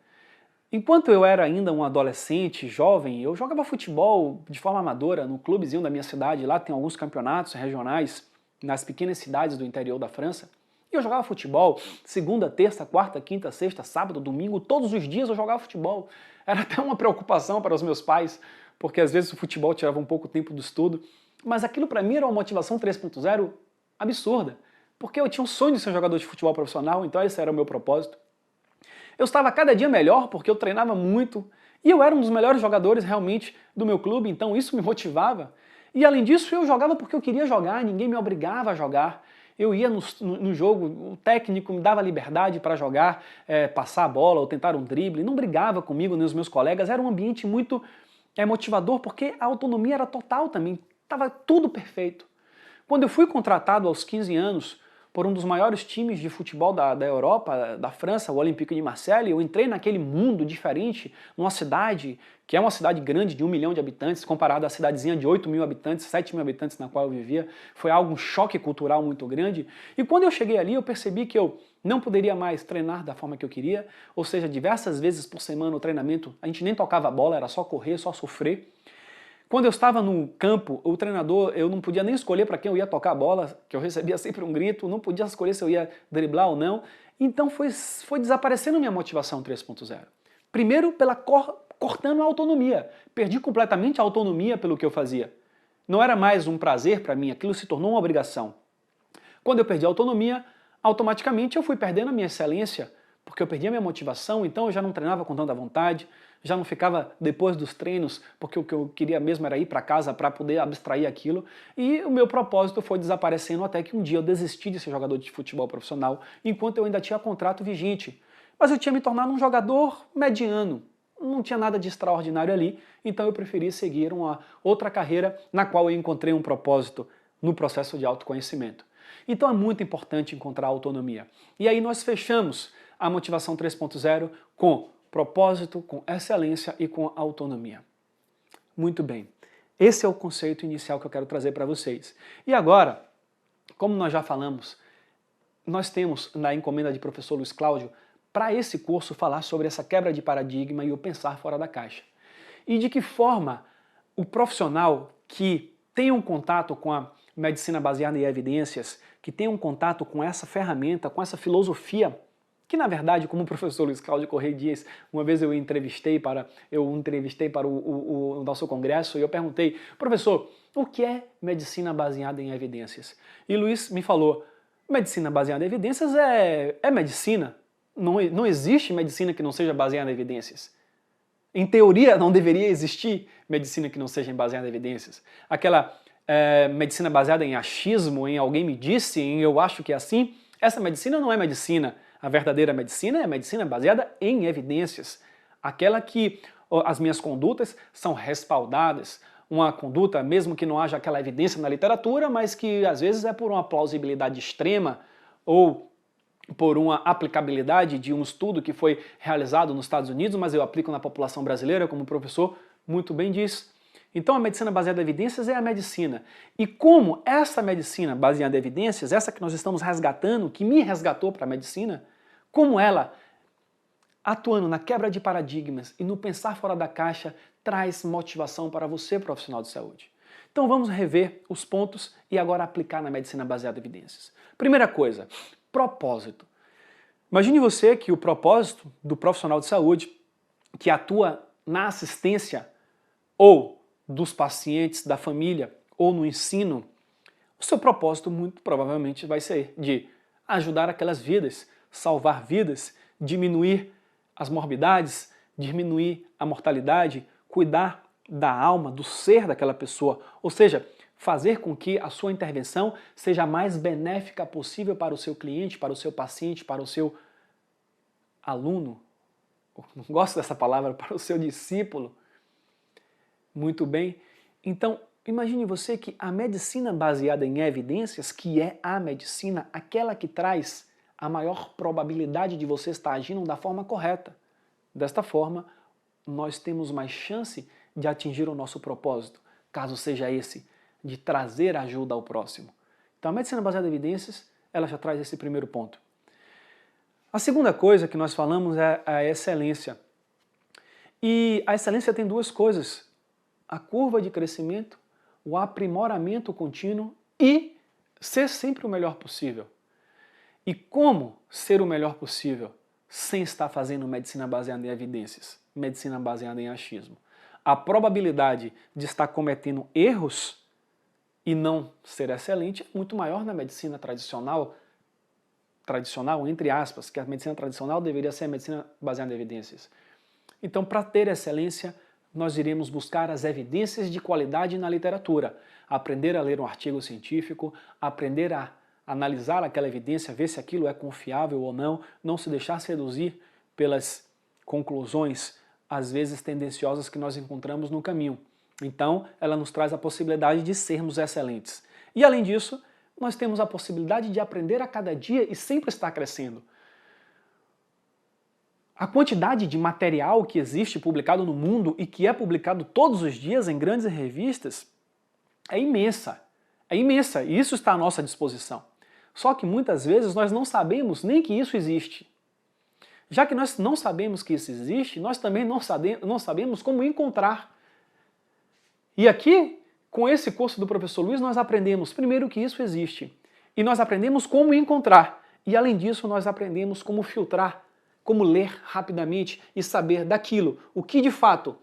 Enquanto eu era ainda um adolescente, jovem, eu jogava futebol de forma amadora no clubezinho da minha cidade. Lá tem alguns campeonatos regionais nas pequenas cidades do interior da França. E eu jogava futebol segunda, terça, quarta, quinta, sexta, sábado, domingo, todos os dias eu jogava futebol. Era até uma preocupação para os meus pais, porque às vezes o futebol tirava um pouco tempo do estudo. Mas aquilo para mim era uma motivação 3.0 absurda, porque eu tinha um sonho de ser um jogador de futebol profissional, então esse era o meu propósito. Eu estava cada dia melhor porque eu treinava muito E eu era um dos melhores jogadores realmente do meu clube, então isso me motivava. E além disso, eu jogava porque eu queria jogar, ninguém me obrigava a jogar. Eu ia no jogo, o técnico me dava liberdade para jogar, passar a bola ou tentar um drible, não brigava comigo nem os meus colegas, era um ambiente muito motivador porque a autonomia era total também, estava tudo perfeito. Quando eu fui contratado aos 15 anos por um dos maiores times de futebol da Europa, da França, o Olympique de Marseille, eu entrei naquele mundo diferente, numa cidade que é uma cidade grande de 1 milhão de habitantes, comparado à cidadezinha de 8 mil habitantes, 7 mil habitantes na qual eu vivia. Foi um choque cultural muito grande. E quando eu cheguei ali, eu percebi que eu não poderia mais treinar da forma que eu queria, ou seja, diversas vezes por semana o treinamento, a gente nem tocava a bola, era só correr, só sofrer. Quando eu estava no campo, o treinador, eu não podia nem escolher para quem eu ia tocar a bola, que eu recebia sempre um grito, não podia escolher se eu ia driblar ou não. Então foi desaparecendo minha motivação 3.0. Primeiro, cortando a autonomia. Perdi completamente a autonomia pelo que eu fazia. Não era mais um prazer para mim, aquilo se tornou uma obrigação. Quando eu perdi a autonomia, automaticamente eu fui perdendo a minha excelência, porque eu perdi a minha motivação, então eu já não treinava com tanta vontade, já não ficava depois dos treinos, porque o que eu queria mesmo era ir para casa para poder abstrair aquilo, e o meu propósito foi desaparecendo até que um dia eu desisti de ser jogador de futebol profissional, enquanto eu ainda tinha contrato vigente. Mas eu tinha me tornado um jogador mediano, não tinha nada de extraordinário ali, então eu preferi seguir uma outra carreira na qual eu encontrei um propósito no processo de autoconhecimento. Então é muito importante encontrar autonomia. E aí nós fechamos a motivação 3.0 com propósito, com excelência e com autonomia. Muito bem. Esse é o conceito inicial que eu quero trazer para vocês. E agora, como nós já falamos, nós temos na encomenda de professor Luiz Cláudio, para esse curso, falar sobre essa quebra de paradigma e o pensar fora da caixa. E de que forma o profissional que tem um contato com a medicina baseada em evidências, que tem um contato com essa ferramenta, com essa filosofia, que na verdade, como o professor Luiz Cláudio Correia diz, uma vez eu entrevistei para o nosso congresso e eu perguntei, professor, o que é medicina baseada em evidências? E Luiz me falou, medicina baseada em evidências é medicina. Não existe medicina que não seja baseada em evidências. Em teoria, não deveria existir medicina que não seja baseada em evidências. Aquela medicina baseada em achismo, em alguém me disse, em eu acho que é assim, essa medicina não é medicina. A verdadeira medicina é a medicina baseada em evidências. Aquela que as minhas condutas são respaldadas. Uma conduta, mesmo que não haja aquela evidência na literatura, mas que às vezes é por uma plausibilidade extrema ou por uma aplicabilidade de um estudo que foi realizado nos Estados Unidos, mas eu aplico na população brasileira, como o professor muito bem diz. Então a medicina baseada em evidências é a medicina. E como essa medicina baseada em evidências, essa que nós estamos resgatando, que me resgatou para a medicina, como ela, atuando na quebra de paradigmas e no pensar fora da caixa, traz motivação para você, profissional de saúde. Então vamos rever os pontos e agora aplicar na medicina baseada em evidências. Primeira coisa, propósito. Imagine você que o propósito do profissional de saúde que atua na assistência ou dos pacientes, da família ou no ensino, o seu propósito muito provavelmente vai ser de ajudar aquelas vidas, salvar vidas, diminuir as morbidades, diminuir a mortalidade, cuidar da alma, do ser daquela pessoa, ou seja, fazer com que a sua intervenção seja a mais benéfica possível para o seu cliente, para o seu paciente, para o seu aluno, não gosto dessa palavra, para o seu discípulo. Muito bem. Então, imagine você que a medicina baseada em evidências, que é a medicina, aquela que traz a maior probabilidade de você estar agindo da forma correta. Desta forma, nós temos mais chance de atingir o nosso propósito, caso seja esse, de trazer ajuda ao próximo. Então a medicina baseada em evidências, ela já traz esse primeiro ponto. A segunda coisa que nós falamos é a excelência. E a excelência tem duas coisas, a curva de crescimento, o aprimoramento contínuo e ser sempre o melhor possível. E como ser o melhor possível sem estar fazendo medicina baseada em evidências, medicina baseada em achismo? A probabilidade de estar cometendo erros e não ser excelente é muito maior na medicina tradicional, entre aspas, que a medicina tradicional deveria ser a medicina baseada em evidências. Então, para ter excelência, nós iremos buscar as evidências de qualidade na literatura, aprender a ler um artigo científico, aprender a analisar aquela evidência, ver se aquilo é confiável ou não se deixar seduzir pelas conclusões, às vezes tendenciosas, que nós encontramos no caminho. Então, ela nos traz a possibilidade de sermos excelentes. E além disso, nós temos a possibilidade de aprender a cada dia e sempre estar crescendo. A quantidade de material que existe publicado no mundo e que é publicado todos os dias em grandes revistas é imensa. É imensa e isso está à nossa disposição. Só que muitas vezes nós não sabemos nem que isso existe. Já que nós não sabemos que isso existe, nós também não sabemos como encontrar. E aqui, com esse curso do professor Luiz, nós aprendemos primeiro que isso existe. E nós aprendemos como encontrar. E além disso, nós aprendemos como filtrar, como ler rapidamente e saber daquilo, o que de fato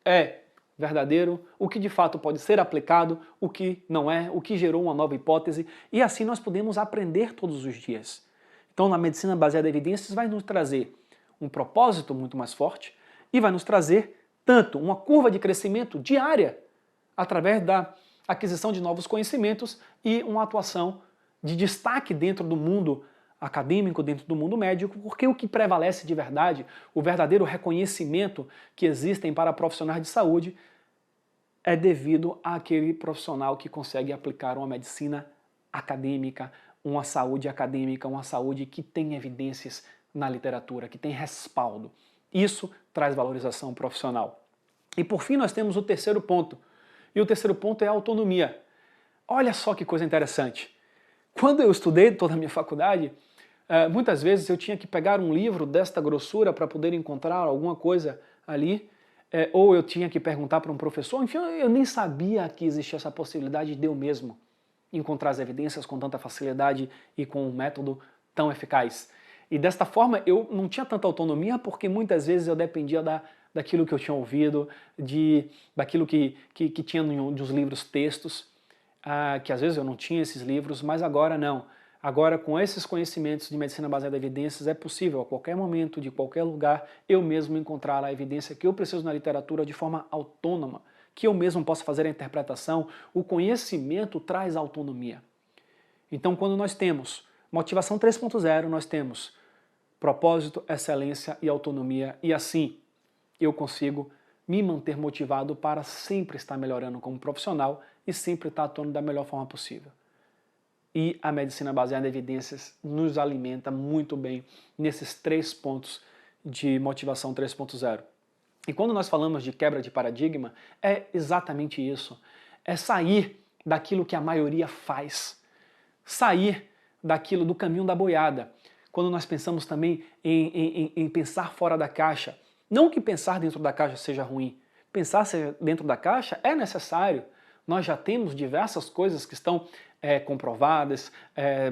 é verdadeiro, o que de fato pode ser aplicado, o que não é, o que gerou uma nova hipótese, e assim nós podemos aprender todos os dias. Então, na medicina baseada em evidências vai nos trazer um propósito muito mais forte e vai nos trazer tanto uma curva de crescimento diária através da aquisição de novos conhecimentos e uma atuação de destaque dentro do mundo acadêmico, dentro do mundo médico, porque o que prevalece de verdade, o verdadeiro reconhecimento que existem para profissionais de saúde é devido àquele profissional que consegue aplicar uma medicina acadêmica, uma saúde acadêmica, uma saúde que tem evidências na literatura, que tem respaldo. Isso traz valorização profissional. E por fim nós temos o terceiro ponto, e o terceiro ponto é a autonomia. Olha só que coisa interessante. Quando eu estudei toda a minha faculdade, muitas vezes eu tinha que pegar um livro desta grossura para poder encontrar alguma coisa ali, ou eu tinha que perguntar para um professor, enfim, eu nem sabia que existia essa possibilidade de eu mesmo encontrar as evidências com tanta facilidade e com um método tão eficaz. E desta forma eu não tinha tanta autonomia porque muitas vezes eu dependia daquilo que eu tinha ouvido, daquilo que tinha nos livros textos, que às vezes eu não tinha esses livros, mas agora não. Agora, com esses conhecimentos de medicina baseada em evidências, é possível, a qualquer momento, de qualquer lugar, eu mesmo encontrar a evidência que eu preciso na literatura de forma autônoma, que eu mesmo posso fazer a interpretação. O conhecimento traz autonomia. Então, quando nós temos motivação 3.0, nós temos propósito, excelência e autonomia, e assim eu consigo me manter motivado para sempre estar melhorando como profissional e sempre estar atuando da melhor forma possível. E a medicina baseada em evidências nos alimenta muito bem nesses 3 pontos de motivação 3.0. E quando nós falamos de quebra de paradigma, é exatamente isso. É sair daquilo que a maioria faz. Sair daquilo do caminho da boiada. Quando nós pensamos também em pensar fora da caixa. Não que pensar dentro da caixa seja ruim. Pensar dentro da caixa é necessário. Nós já temos diversas coisas que estão comprovadas,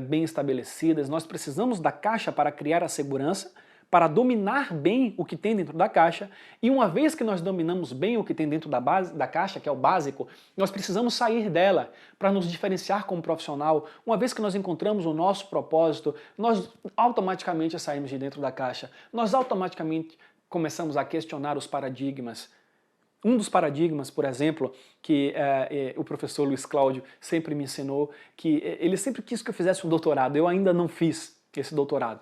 bem estabelecidas. Nós precisamos da caixa para criar a segurança, para dominar bem o que tem dentro da caixa, e uma vez que nós dominamos bem o que tem dentro da caixa, que é o básico, nós precisamos sair dela para nos diferenciar como profissional. Uma vez que nós encontramos o nosso propósito, nós automaticamente saímos de dentro da caixa, nós automaticamente começamos a questionar os paradigmas. Um dos paradigmas, por exemplo, que o professor Luiz Cláudio sempre me ensinou, que ele sempre quis que eu fizesse um doutorado, eu ainda não fiz esse doutorado.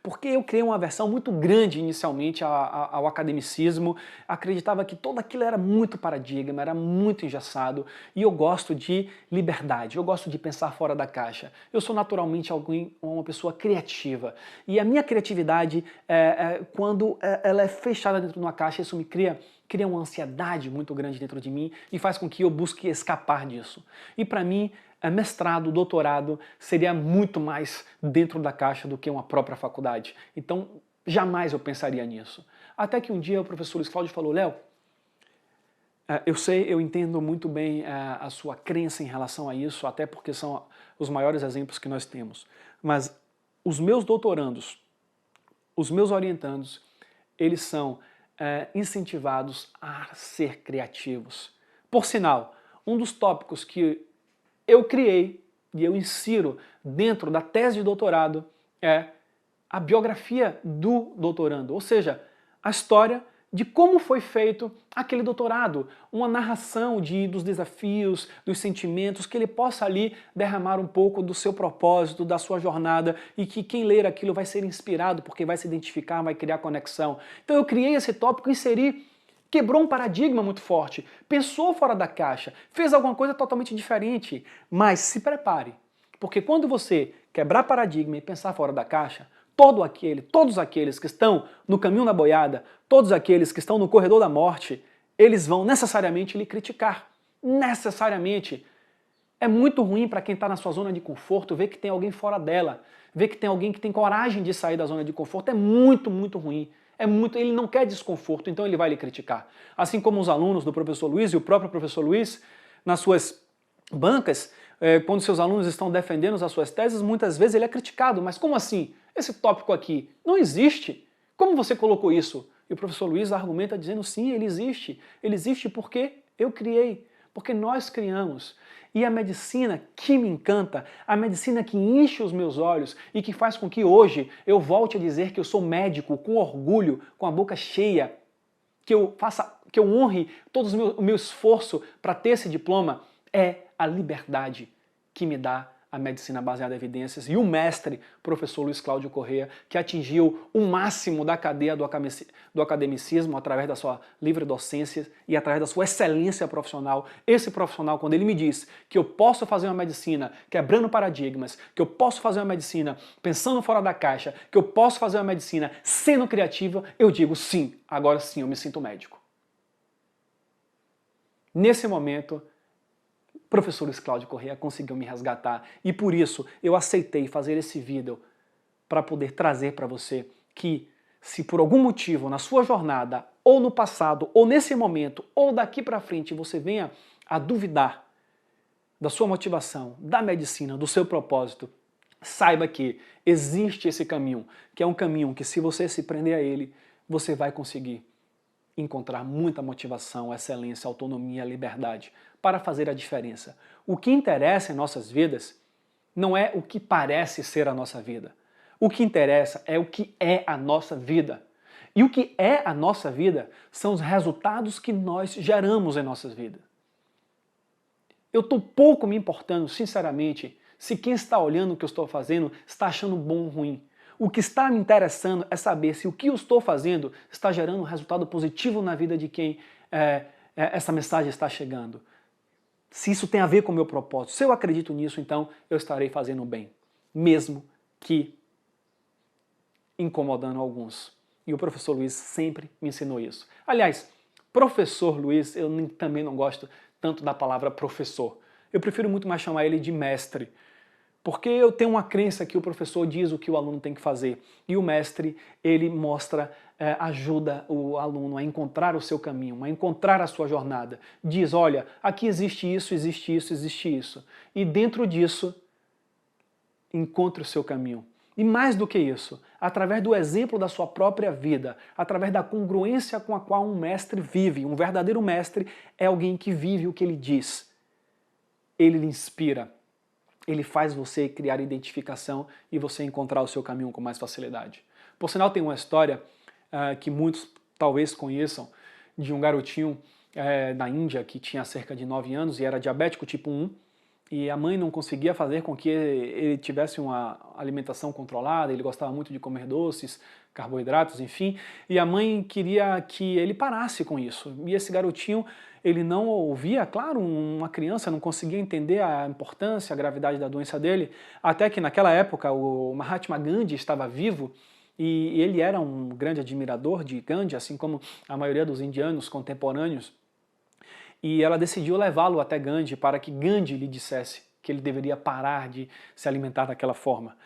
Porque eu criei uma aversão muito grande inicialmente ao academicismo, acreditava que tudo aquilo era muito paradigma, era muito engessado, e eu gosto de liberdade, eu gosto de pensar fora da caixa. Eu sou naturalmente uma pessoa criativa, e a minha criatividade, quando ela é fechada dentro de uma caixa, isso me cria uma ansiedade muito grande dentro de mim e faz com que eu busque escapar disso. E para mim, mestrado, doutorado, seria muito mais dentro da caixa do que uma própria faculdade. Então, jamais eu pensaria nisso. Até que um dia o professor Luiz Cláudio falou, Léo, eu entendo muito bem a sua crença em relação a isso, até porque são os maiores exemplos que nós temos. Mas os meus doutorandos, os meus orientandos, eles são incentivados a ser criativos. Por sinal, um dos tópicos que eu criei e eu insiro dentro da tese de doutorado é a biografia do doutorando, ou seja, a história de como foi feito aquele doutorado, uma narração dos desafios, dos sentimentos, que ele possa ali derramar um pouco do seu propósito, da sua jornada, e que quem ler aquilo vai ser inspirado, porque vai se identificar, vai criar conexão. Então eu criei esse tópico, inseri, quebrou um paradigma muito forte, pensou fora da caixa, fez alguma coisa totalmente diferente, mas se prepare, porque quando você quebrar paradigma e pensar fora da caixa, todos aqueles que estão no caminho da boiada, todos aqueles que estão no corredor da morte, eles vão necessariamente lhe criticar. Necessariamente. É muito ruim para quem está na sua zona de conforto ver que tem alguém fora dela, ver que tem alguém que tem coragem de sair da zona de conforto. É muito, muito ruim. Ele não quer desconforto, então ele vai lhe criticar. Assim como os alunos do professor Luiz e o próprio professor Luiz, nas suas bancas, quando seus alunos estão defendendo as suas teses, muitas vezes ele é criticado. Mas como assim? Esse tópico aqui não existe. Como você colocou isso? E o professor Luiz argumenta dizendo, sim, ele existe. Ele existe porque eu criei, porque nós criamos. E a medicina que me encanta, a medicina que enche os meus olhos e que faz com que hoje eu volte a dizer que eu sou médico com orgulho, com a boca cheia, que eu honre todo o meu esforço para ter esse diploma, é a liberdade que me dá a medicina baseada em evidências e o mestre, professor Luiz Cláudio Correia, que atingiu o máximo da cadeia do academicismo através da sua livre docência e através da sua excelência profissional. Esse profissional, quando ele me diz que eu posso fazer uma medicina quebrando paradigmas, que eu posso fazer uma medicina pensando fora da caixa, que eu posso fazer uma medicina sendo criativa, eu digo sim, agora sim eu me sinto médico. Nesse momento, o professor Luiz Cláudio Correia conseguiu me resgatar e por isso eu aceitei fazer esse vídeo para poder trazer para você que se por algum motivo na sua jornada, ou no passado, ou nesse momento, ou daqui para frente você venha a duvidar da sua motivação, da medicina, do seu propósito, saiba que existe esse caminho, que é um caminho que se você se prender a ele, você vai conseguir encontrar muita motivação, excelência, autonomia, liberdade para fazer a diferença. O que interessa em nossas vidas não é o que parece ser a nossa vida. O que interessa é o que é a nossa vida. E o que é a nossa vida são os resultados que nós geramos em nossas vidas. Eu estou pouco me importando, sinceramente, se quem está olhando o que eu estou fazendo está achando bom ou ruim. O que está me interessando é saber se o que eu estou fazendo está gerando um resultado positivo na vida de quem essa mensagem está chegando. Se isso tem a ver com o meu propósito, se eu acredito nisso, então eu estarei fazendo bem, mesmo que incomodando alguns. E o professor Luiz sempre me ensinou isso. Aliás, professor Luiz, eu também não gosto tanto da palavra professor. Eu prefiro muito mais chamar ele de mestre. Porque eu tenho uma crença que o professor diz o que o aluno tem que fazer. E o mestre, ele mostra, ajuda o aluno a encontrar o seu caminho, a encontrar a sua jornada. Diz, olha, aqui existe isso, existe isso, existe isso. E dentro disso, encontre o seu caminho. E mais do que isso, através do exemplo da sua própria vida, através da congruência com a qual um mestre vive, um verdadeiro mestre é alguém que vive o que ele diz. Ele lhe inspira. Ele faz você criar identificação e você encontrar o seu caminho com mais facilidade. Por sinal, tem uma história que muitos talvez conheçam, de um garotinho da Índia que tinha cerca de 9 anos e era diabético tipo 1, e a mãe não conseguia fazer com que ele tivesse uma alimentação controlada, ele gostava muito de comer doces, carboidratos, enfim, e a mãe queria que ele parasse com isso. E esse garotinho, ele não ouvia, claro, uma criança não conseguia entender a importância, a gravidade da doença dele, até que naquela época o Mahatma Gandhi estava vivo e ele era um grande admirador de Gandhi, assim como a maioria dos indianos contemporâneos, e ela decidiu levá-lo até Gandhi para que Gandhi lhe dissesse que ele deveria parar de se alimentar daquela forma.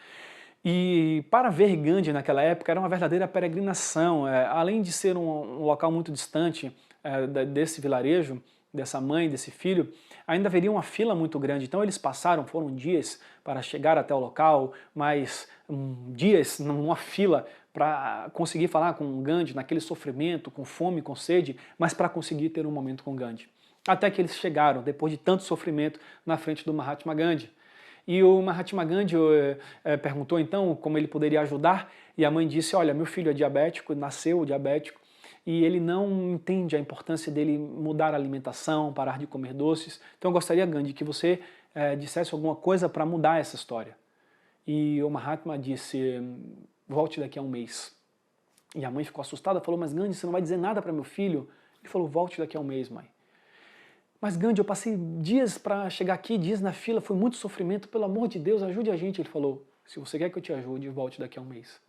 E para ver Gandhi naquela época era uma verdadeira peregrinação, além de ser um local muito distante desse vilarejo, dessa mãe, desse filho, ainda haveria uma fila muito grande. Então eles foram dias para chegar até o local, mais dias numa fila para conseguir falar com Gandhi naquele sofrimento, com fome, com sede, mas para conseguir ter um momento com Gandhi. Até que eles chegaram, depois de tanto sofrimento, na frente do Mahatma Gandhi. E o Mahatma Gandhi perguntou então como ele poderia ajudar, e a mãe disse, olha, meu filho é diabético, nasceu diabético, e ele não entende a importância dele mudar a alimentação, parar de comer doces. Então eu gostaria, Gandhi, que você dissesse alguma coisa para mudar essa história. E o Mahatma disse, volte daqui a um mês. E a mãe ficou assustada, falou, mas Gandhi, você não vai dizer nada para meu filho? Ele falou, volte daqui a um mês, mãe. Mas Gandhi, eu passei dias para chegar aqui, dias na fila, foi muito sofrimento, pelo amor de Deus, ajude a gente. Ele falou, se você quer que eu te ajude, volte daqui a um mês.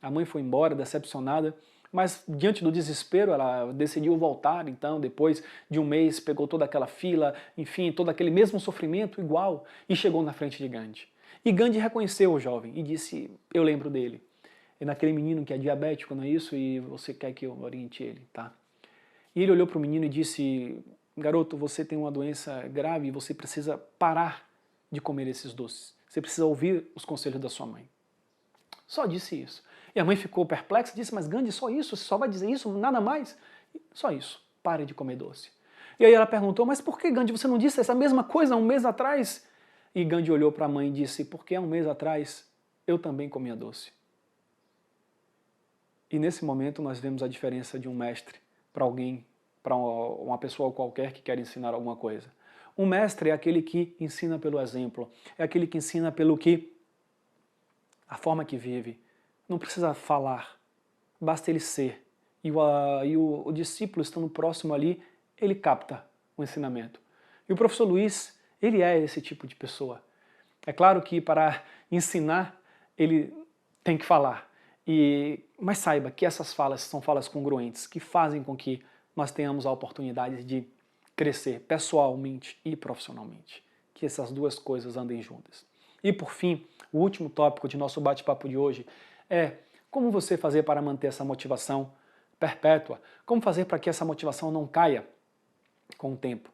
A mãe foi embora, decepcionada, mas diante do desespero ela decidiu voltar, então depois de um mês pegou toda aquela fila, enfim, todo aquele mesmo sofrimento igual, e chegou na frente de Gandhi. E Gandhi reconheceu o jovem e disse, eu lembro dele. É naquele menino que é diabético, não é isso? E você quer que eu oriente ele, tá? E ele olhou para o menino e disse, garoto, você tem uma doença grave e você precisa parar de comer esses doces. Você precisa ouvir os conselhos da sua mãe. Só disse isso. E a mãe ficou perplexa e disse, mas Gandhi, só isso? Você só vai dizer isso? Nada mais? Só isso. Pare de comer doce. E aí ela perguntou, mas por que, Gandhi, você não disse essa mesma coisa há um mês atrás? E Gandhi olhou para a mãe e disse, porque há um mês atrás eu também comia doce. E nesse momento nós vemos a diferença de um mestre para alguém, para uma pessoa qualquer que quer ensinar alguma coisa. Um mestre é aquele que ensina pelo exemplo, é aquele que ensina pelo que, a forma que vive. Não precisa falar, basta ele ser. E o discípulo estando próximo ali, ele capta o ensinamento. E o professor Luiz, ele é esse tipo de pessoa. É claro que para ensinar, ele tem que falar. Mas saiba que essas falas são falas congruentes, que fazem com que nós tenhamos a oportunidade de crescer pessoalmente e profissionalmente. Que essas duas coisas andem juntas. E por fim, o último tópico de nosso bate-papo de hoje é como você fazer para manter essa motivação perpétua, como fazer para que essa motivação não caia com o tempo.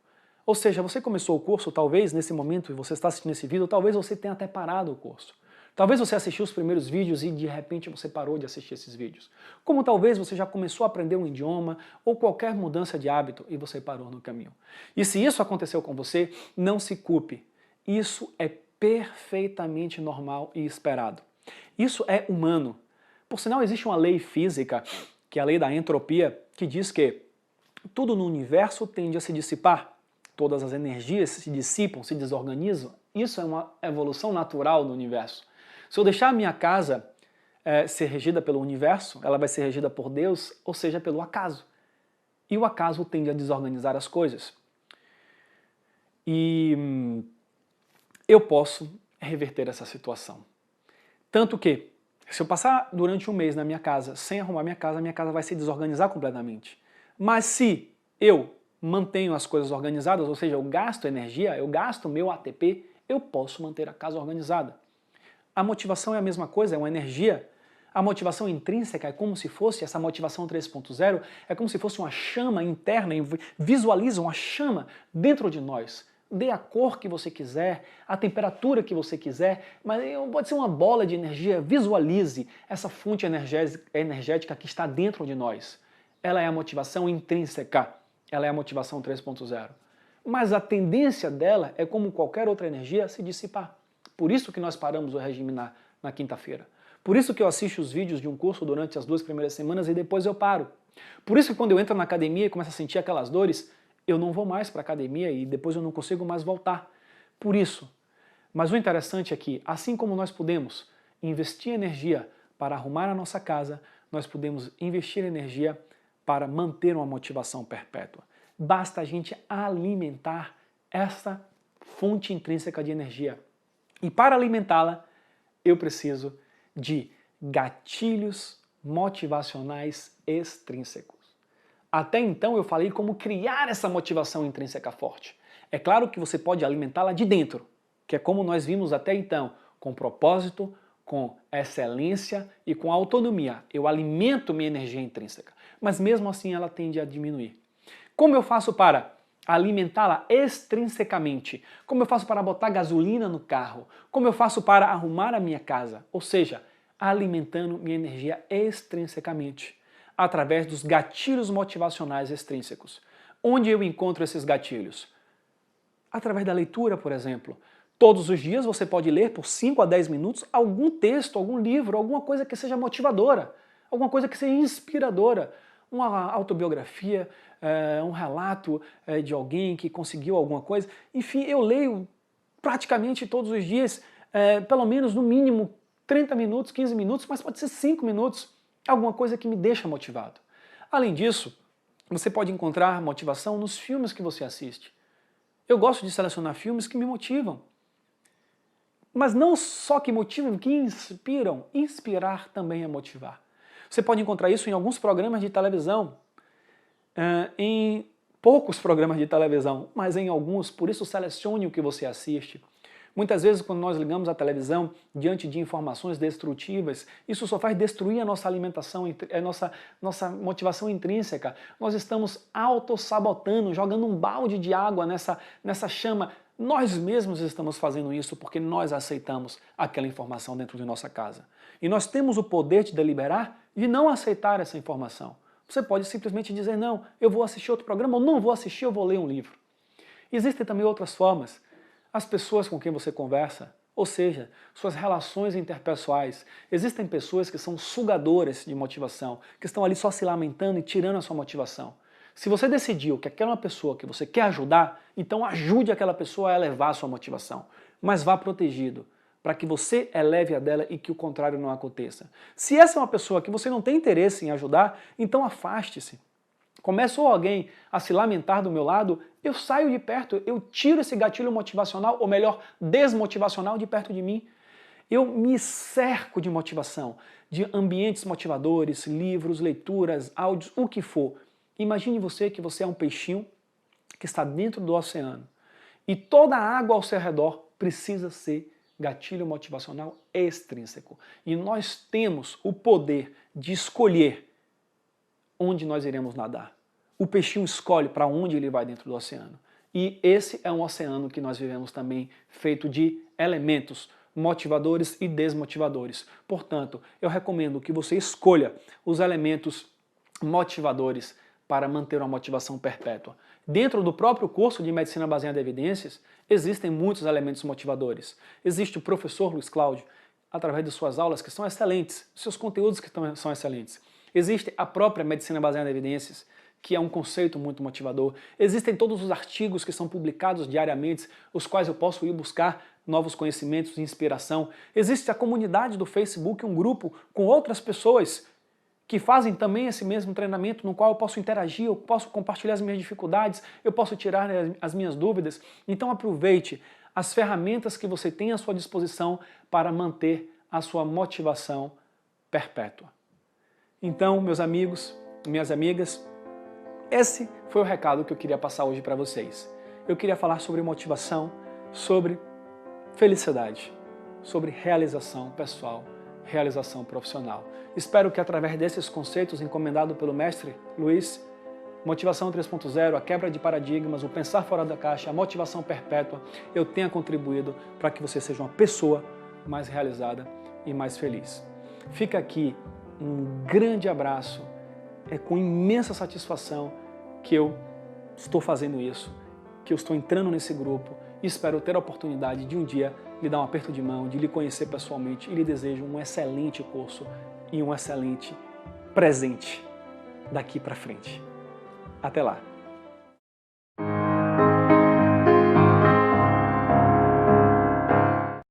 Ou seja, você começou o curso, talvez nesse momento, e você está assistindo esse vídeo, talvez você tenha até parado o curso. Talvez você assistiu os primeiros vídeos e de repente você parou de assistir esses vídeos. Como talvez você já começou a aprender um idioma ou qualquer mudança de hábito e você parou no caminho. E se isso aconteceu com você, não se culpe. Isso é perfeitamente normal e esperado. Isso é humano. Por sinal, existe uma lei física, que é a lei da entropia, que diz que tudo no universo tende a se dissipar. Todas as energias se dissipam, se desorganizam. Isso é uma evolução natural do universo. Se eu deixar a minha casa ser regida pelo universo, ela vai ser regida por Deus, ou seja, pelo acaso. E o acaso tende a desorganizar as coisas. E eu posso reverter essa situação. Tanto que, se eu passar durante um mês na minha casa sem arrumar minha casa vai se desorganizar completamente. Mas se eu mantenho as coisas organizadas, ou seja, eu gasto energia, eu gasto meu ATP, eu posso manter a casa organizada. A motivação é a mesma coisa, é uma energia. A motivação intrínseca é como se fosse, essa motivação 3.0, é como se fosse uma chama interna, visualiza uma chama dentro de nós. Dê a cor que você quiser, a temperatura que você quiser, mas pode ser uma bola de energia, visualize essa fonte energética que está dentro de nós. Ela é a motivação intrínseca, ela é a motivação 3.0. Mas a tendência dela é, como qualquer outra energia, se dissipar. Por isso que nós paramos o regime na quinta-feira. Por isso que eu assisto os vídeos de um curso durante as 2 primeiras semanas e depois eu paro. Por isso que quando eu entro na academia e começo a sentir aquelas dores, eu não vou mais para a academia e depois eu não consigo mais voltar. Por isso. Mas o interessante é que, assim como nós podemos investir energia para arrumar a nossa casa, nós podemos investir energia para manter uma motivação perpétua. Basta a gente alimentar essa fonte intrínseca de energia. E para alimentá-la, eu preciso de gatilhos motivacionais extrínsecos. Até então eu falei como criar essa motivação intrínseca forte. É claro que você pode alimentá-la de dentro, que é como nós vimos até então, com propósito, com excelência e com autonomia. Eu alimento minha energia intrínseca, mas mesmo assim ela tende a diminuir. Como eu faço para alimentá-la extrinsecamente? Como eu faço para botar gasolina no carro? Como eu faço para arrumar a minha casa? Ou seja, alimentando minha energia extrinsecamente, através dos gatilhos motivacionais extrínsecos. Onde eu encontro esses gatilhos? Através da leitura, por exemplo. Todos os dias você pode ler por 5 a 10 minutos algum texto, algum livro, alguma coisa que seja motivadora, alguma coisa que seja inspiradora, uma autobiografia, um relato de alguém que conseguiu alguma coisa. Enfim, eu leio praticamente todos os dias, pelo menos no mínimo 30 minutos, 15 minutos, mas pode ser 5 minutos, alguma coisa que me deixa motivado. Além disso, você pode encontrar motivação nos filmes que você assiste. Eu gosto de selecionar filmes que me motivam. Mas não só que motivam, que inspiram. Inspirar também é motivar. Você pode encontrar isso em alguns programas de televisão, em poucos programas de televisão, mas em alguns, por isso selecione o que você assiste. Muitas vezes, quando nós ligamos a televisão diante de informações destrutivas, isso só faz destruir a nossa alimentação, a nossa motivação intrínseca. Nós estamos autossabotando, jogando um balde de água nessa chama. Nós mesmos estamos fazendo isso porque nós aceitamos aquela informação dentro de nossa casa. E nós temos o poder de deliberar de não aceitar essa informação. Você pode simplesmente dizer, não, eu vou assistir outro programa, ou não vou assistir, eu vou ler um livro. Existem também outras formas. As pessoas com quem você conversa, ou seja, suas relações interpessoais. Existem pessoas que são sugadoras de motivação, que estão ali só se lamentando e tirando a sua motivação. Se você decidiu que aquela pessoa que você quer ajudar, então ajude aquela pessoa a elevar a sua motivação. Mas vá protegido, para que você eleve a dela e que o contrário não aconteça. Se essa é uma pessoa que você não tem interesse em ajudar, então afaste-se. Começou alguém a se lamentar do meu lado, eu saio de perto, eu tiro esse gatilho motivacional, ou melhor, desmotivacional de perto de mim. Eu me cerco de motivação, de ambientes motivadores, livros, leituras, áudios, o que for. Imagine você que você é um peixinho que está dentro do oceano e toda a água ao seu redor precisa ser gatilho motivacional extrínseco. E nós temos o poder de escolher onde nós iremos nadar. O peixinho escolhe para onde ele vai dentro do oceano. E esse é um oceano que nós vivemos também, feito de elementos motivadores e desmotivadores. Portanto, eu recomendo que você escolha os elementos motivadores para manter uma motivação perpétua. Dentro do próprio curso de Medicina Baseada em Evidências, existem muitos elementos motivadores. Existe o professor Luiz Cláudio, através de suas aulas que são excelentes, seus conteúdos que são excelentes. Existe a própria Medicina Baseada em Evidências, que é um conceito muito motivador. Existem todos os artigos que são publicados diariamente, os quais eu posso ir buscar novos conhecimentos e inspiração. Existe a comunidade do Facebook, um grupo com outras pessoas que fazem também esse mesmo treinamento, no qual eu posso interagir, eu posso compartilhar as minhas dificuldades, eu posso tirar as minhas dúvidas. Então aproveite as ferramentas que você tem à sua disposição para manter a sua motivação perpétua. Então, meus amigos, minhas amigas, esse foi o recado que eu queria passar hoje para vocês. Eu queria falar sobre motivação, sobre felicidade, sobre realização pessoal, realização profissional. Espero que através desses conceitos encomendados pelo mestre Luiz, Motivação 3.0, a quebra de paradigmas, o pensar fora da caixa, a motivação perpétua, eu tenha contribuído para que você seja uma pessoa mais realizada e mais feliz. Fica aqui um grande abraço. É com imensa satisfação que eu estou fazendo isso, que eu estou entrando nesse grupo e espero ter a oportunidade de um dia lhe dar um aperto de mão, de lhe conhecer pessoalmente e lhe desejo um excelente curso e um excelente presente daqui para frente. Até lá!